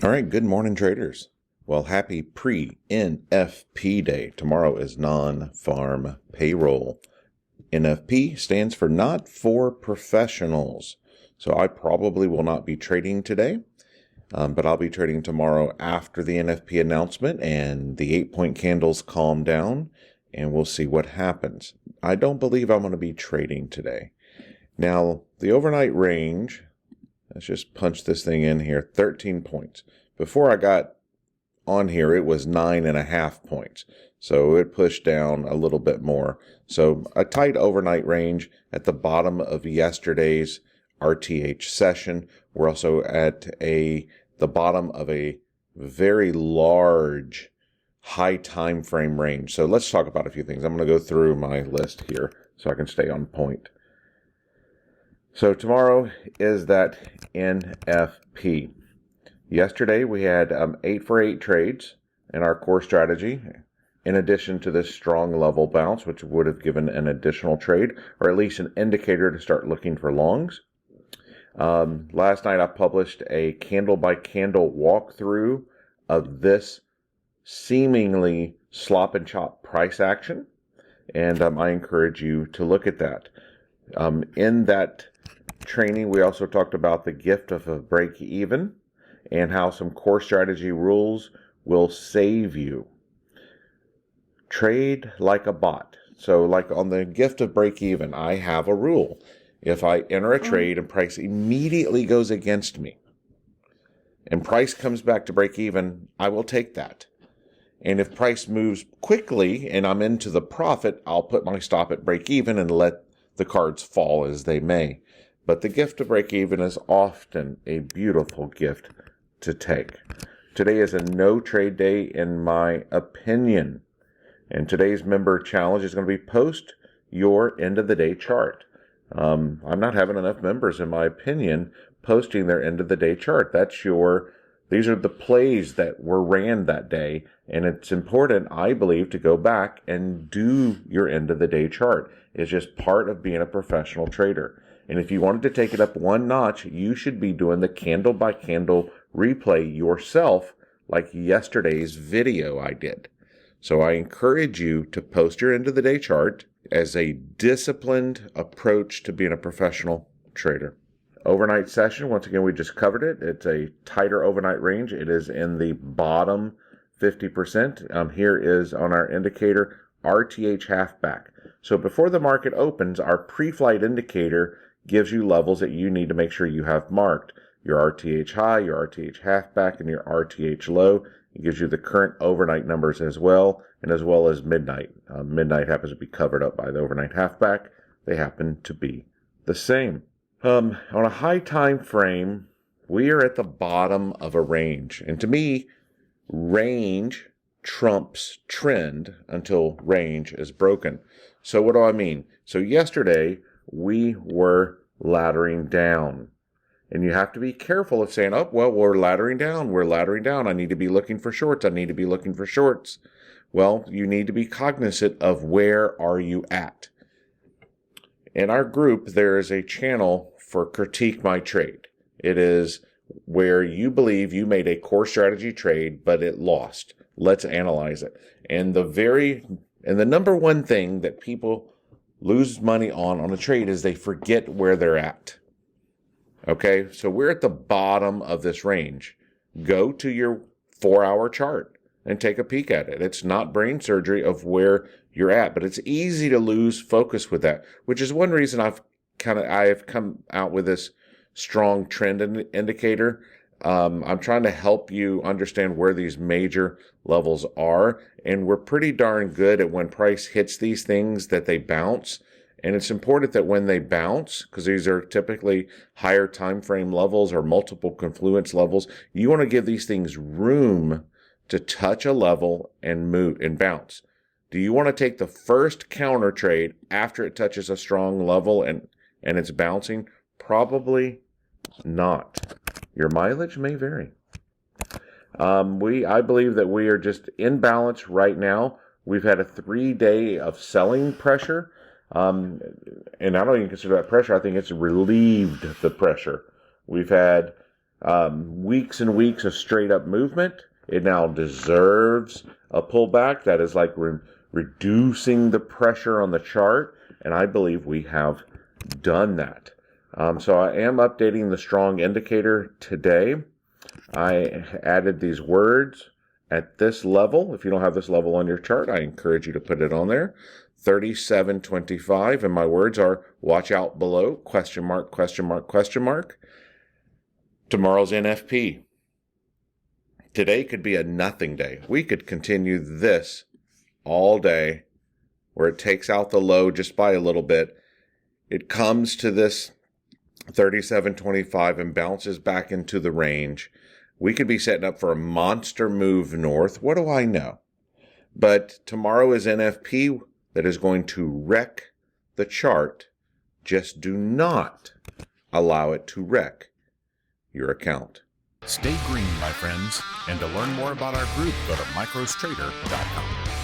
All right, good morning, traders. Well, happy pre-NFP day. Tomorrow is non-farm payroll. NFP stands for not for professionals. So I probably will not be trading today, but I'll be trading tomorrow after the NFP announcement and the 8-point candles calm down, and we'll see what happens. I don't believe I'm going to be trading today. Now, the overnight range, let's just punch this thing in here, 13 points. Before I got on here, it was 9.5 points. So it pushed down a little bit more. So a tight overnight range at the bottom of yesterday's RTH session. We're also at the bottom of a very large high time frame range. So let's talk about a few things. I'm going to go through my list here so I can stay on point. So tomorrow is that NFP. Yesterday we had 8 for 8 trades in our core strategy, in addition to this strong level bounce, which would have given an additional trade, or at least an indicator to start looking for longs. Last night I published a candle by candle walkthrough of this seemingly slop and chop price action, and I encourage you to look at that. In that training, we also talked about the gift of a break even and how some core strategy rules will save you. Trade like a bot. So like on the gift of break even, I have a rule. If I enter a trade and price immediately goes against me and price comes back to break even, I will take that. And if price moves quickly and I'm into the profit, I'll put my stop at break even and let the cards fall as they may. But the gift of break even is often a beautiful gift to take. Today is a no trade day in my opinion. And today's member challenge is going to be post your end of the day chart. I'm not having enough members, in my opinion, posting their end of the day chart. These are the plays that were ran that day. And it's important, I believe, to go back and do your end of the day chart. It's just part of being a professional trader. And if you wanted to take it up one notch, you should be doing the candle by candle replay yourself, like yesterday's video I did. So I encourage you to post your end of the day chart as a disciplined approach to being a professional trader. Overnight session, once again, we just covered it. It's a tighter overnight range. It is in the bottom 50%. Here is on our indicator, RTH halfback. So before the market opens, our pre-flight indicator gives you levels that you need to make sure you have marked. Your RTH high, your RTH halfback, and your RTH low. It gives you the current overnight numbers as well as midnight. Midnight happens to be covered up by the overnight halfback. They happen to be the same. On a high time frame, we are at the bottom of a range. And to me, range trumps trend until range is broken. So what do I mean? So yesterday, we were laddering down. And you have to be careful of saying, oh, well, we're laddering down. I need to be looking for shorts. Well, you need to be cognizant of where are you at. In our group, there is a channel for Critique My Trade. It is where you believe you made a core strategy trade, but it lost. Let's analyze it. And the number one thing that people lose money on a trade is they forget where they're at. Okay, so we're at the bottom of this range. Go to your 4-hour chart and take a peek at it. It's not brain surgery of where you're at, but it's easy to lose focus with that, which is one reason I've come out with this strong trend indicator. I'm trying to help you understand where these major levels are, and we're pretty darn good at when price hits these things that they bounce. And it's important that when they bounce, because these are typically higher time frame levels or multiple confluence levels, you want to give these things room to touch a level and move and bounce. Do you want to take the first counter trade after it touches a strong level and it's bouncing? Probably not. Your mileage may vary. I believe that we are just in balance right now. We've had a 3-day of selling pressure. And I don't even consider that pressure. I think it's relieved the pressure. We've had weeks and weeks of straight up movement. It now deserves a pullback. That is like reducing the pressure on the chart, and I believe we have done that. So I am updating the strong indicator today. I added these words at this level. If you don't have this level on your chart, I encourage you to put it on there. 37.25, and my words are watch out below, question mark, question mark, question mark. Tomorrow's NFP. Today could be a nothing day. We could continue this all day where it takes out the low just by a little bit. It comes to this 37.25 and bounces back into the range. We could be setting up for a monster move north. What do I know? But tomorrow is NFP that is going to wreck the chart. Just do not allow it to wreck your account. Stay green, my friends, and to learn more about our group, go to microstrader.com.